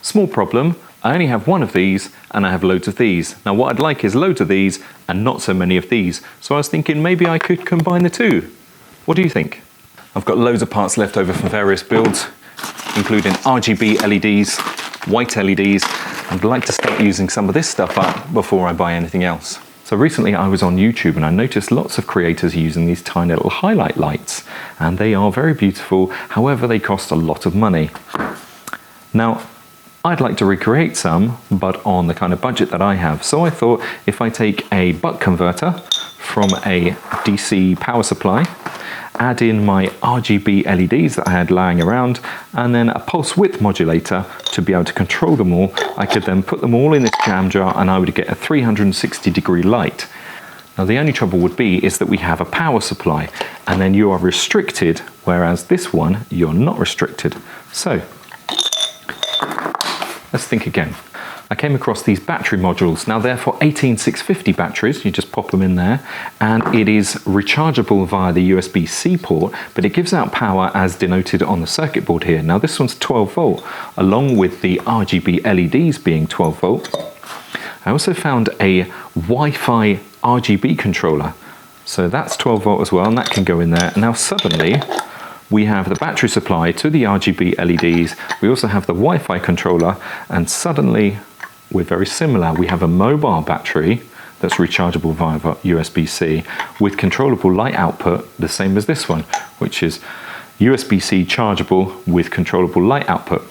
Small problem, I only have one of these and I have loads of these. Now what I'd like is loads of these and not so many of these. So I was thinking maybe I could combine the two. What do you think? I've got loads of parts left over from various builds, including RGB LEDs, white LEDs. I'd like to start using some of this stuff up before I buy anything else. So recently I was on YouTube and I noticed lots of creators using these tiny little highlight lights, and they are very beautiful, however they cost a lot of money. Now, I'd like to recreate some, but on the kind of budget that I have. So I thought if I take a buck converter from a DC power supply, add in my RGB LEDs that I had lying around, and then a pulse width modulator to be able to control them all, I could then put them all in this jam jar and I would get a 360-degree light. Now the only trouble would be is that we have a power supply and then you are restricted, whereas this one you're not restricted. So let's think again. I came across these battery modules. Now they're for 18650 batteries, you just pop them in there, and it is rechargeable via the USB-C port, but it gives out power as denoted on the circuit board here. Now this one's 12 volt, along with the RGB LEDs being 12 volt. I also found a Wi-Fi RGB controller. So that's 12 volt as well, and that can go in there. Now suddenly, we have the battery supply to the RGB LEDs, we also have the Wi-Fi controller, and suddenly we're very similar. We have a mobile battery that's rechargeable via USB-C with controllable light output, the same as this one, which is USB-C chargeable with controllable light output.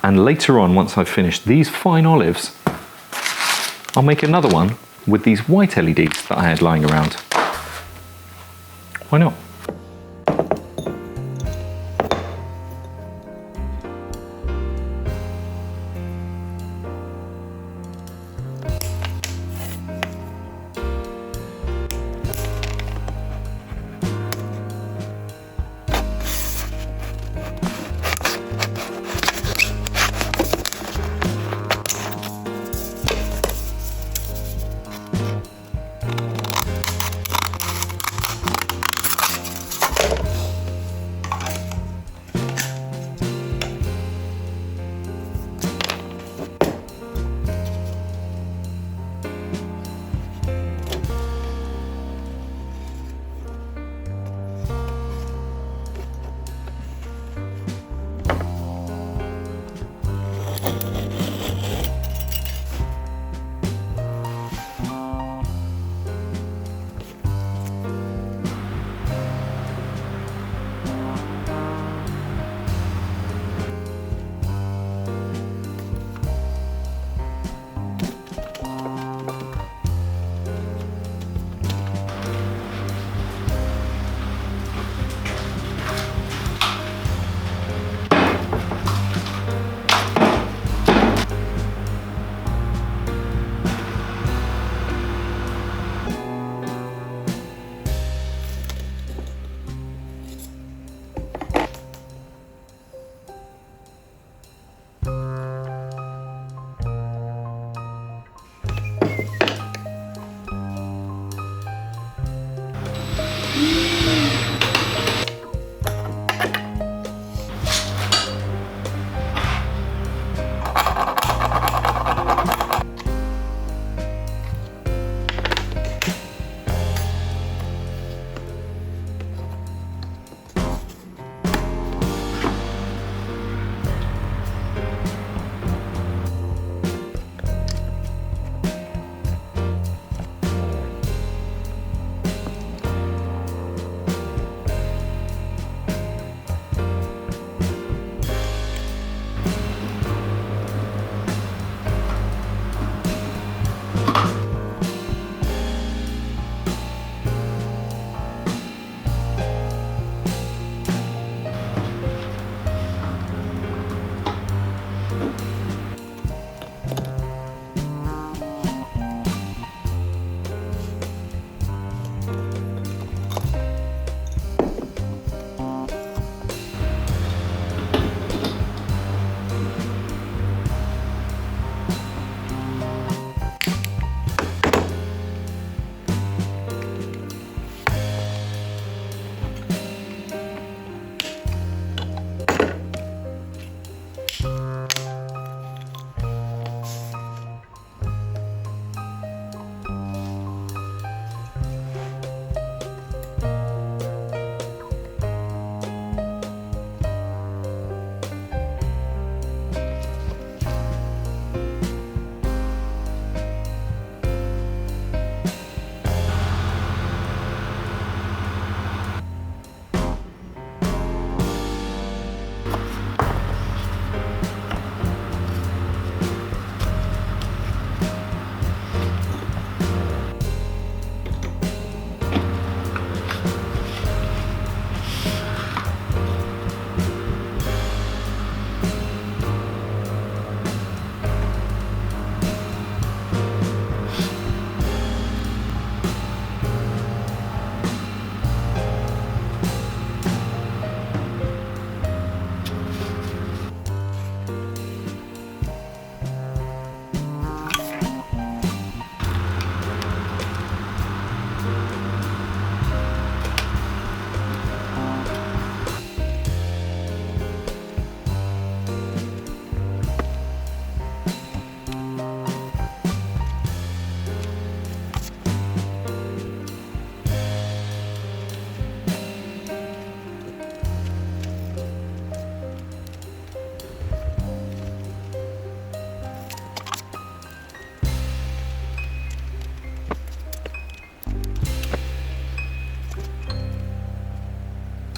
And later on, once I've finished these fine olives, I'll make another one with these white LEDs that I had lying around. Why not?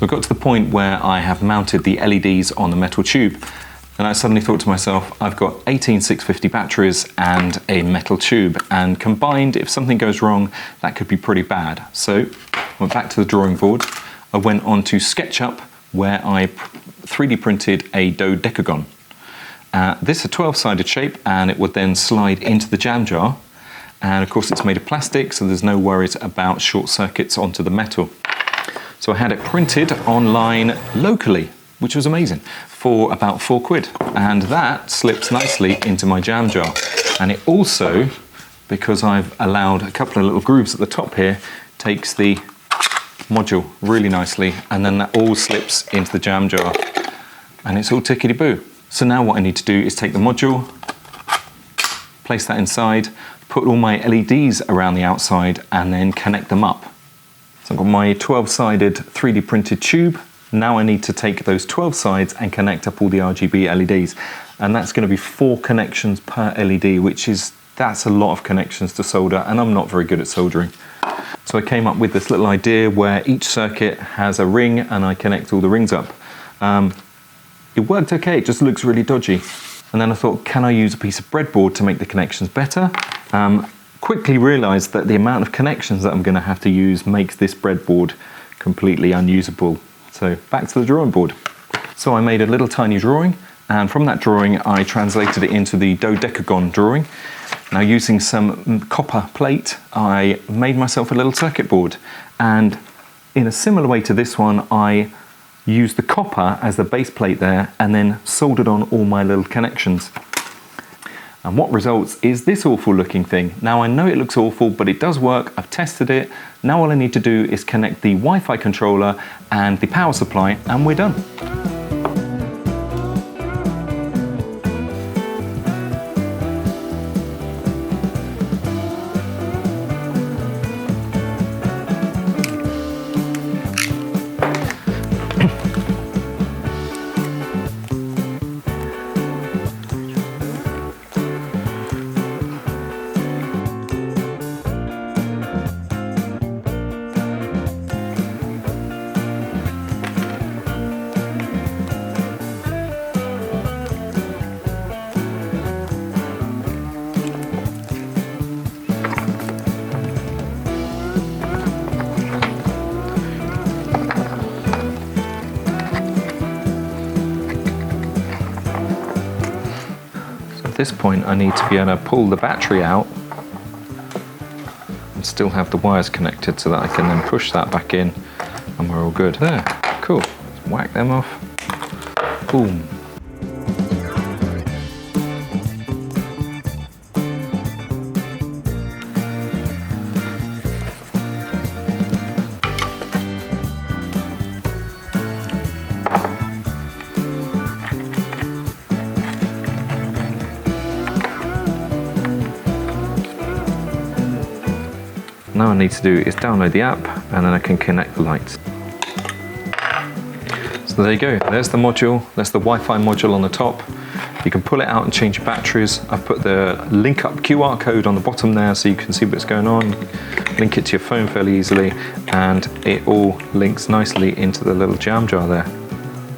So I got to the point where I have mounted the LEDs on the metal tube, and I suddenly thought to myself, I've got 18 650 batteries and a metal tube, and combined, if something goes wrong, that could be pretty bad. So I went back to the drawing board. I went on to SketchUp, where I 3D printed a dodecagon. This is a 12-sided shape, and it would then slide into the jam jar. And of course it's made of plastic, so there's no worries about short circuits onto the metal. So I had it printed online locally, which was amazing, for about £4. And that slips nicely into my jam jar. And it also, because I've allowed a couple of little grooves at the top here, takes the module really nicely, and then that all slips into the jam jar. And it's all tickety-boo. So now what I need to do is take the module, place that inside, put all my LEDs around the outside, and then connect them up. So I've got my 12-sided 3D printed tube. Now I need to take those 12 sides and connect up all the RGB LEDs. And that's going to be 4 connections per LED, that's a lot of connections to solder, and I'm not very good at soldering. So I came up with this little idea where each circuit has a ring, and I connect all the rings up. It worked okay, it just looks really dodgy. And then I thought, can I use a piece of breadboard to make the connections better? Quickly realized that the amount of connections that I'm going to have to use makes this breadboard completely unusable. So back to the drawing board. So I made a little tiny drawing, and from that drawing I translated it into the dodecagon drawing. Now, using some copper plate, I made myself a little circuit board, and in a similar way to this one, I used the copper as the base plate there, and then soldered on all my little connections. And what results is this awful looking thing. Now, I know it looks awful, but it does work. I've tested it. Now all I need to do is connect the Wi-Fi controller and the power supply, and we're done. At this point I need to be able to pull the battery out and still have the wires connected so that I can then push that back in, and we're all good. There, cool. Let's whack them off. Boom. Now I need to do is download the app, and then I can connect the lights. So there you go, there's the module, there's the Wi-Fi module on the top. You can pull it out and change your batteries. I've put the link up QR code on the bottom there so you can see what's going on. Link it to your phone fairly easily, and it all links nicely into the little jam jar there.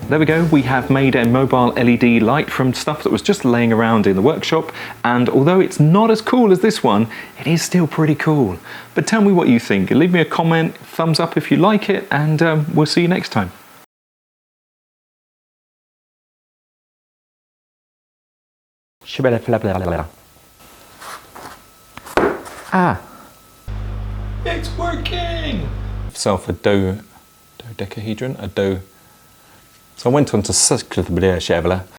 There we go, we have made a mobile LED light from stuff that was just laying around in the workshop, and although it's not as cool as this one, it is still pretty cool. But tell me what you think, leave me a comment, thumbs up if you like it, and we'll see you next time. Ah! It's working! Self a dodecahedron, So I went on to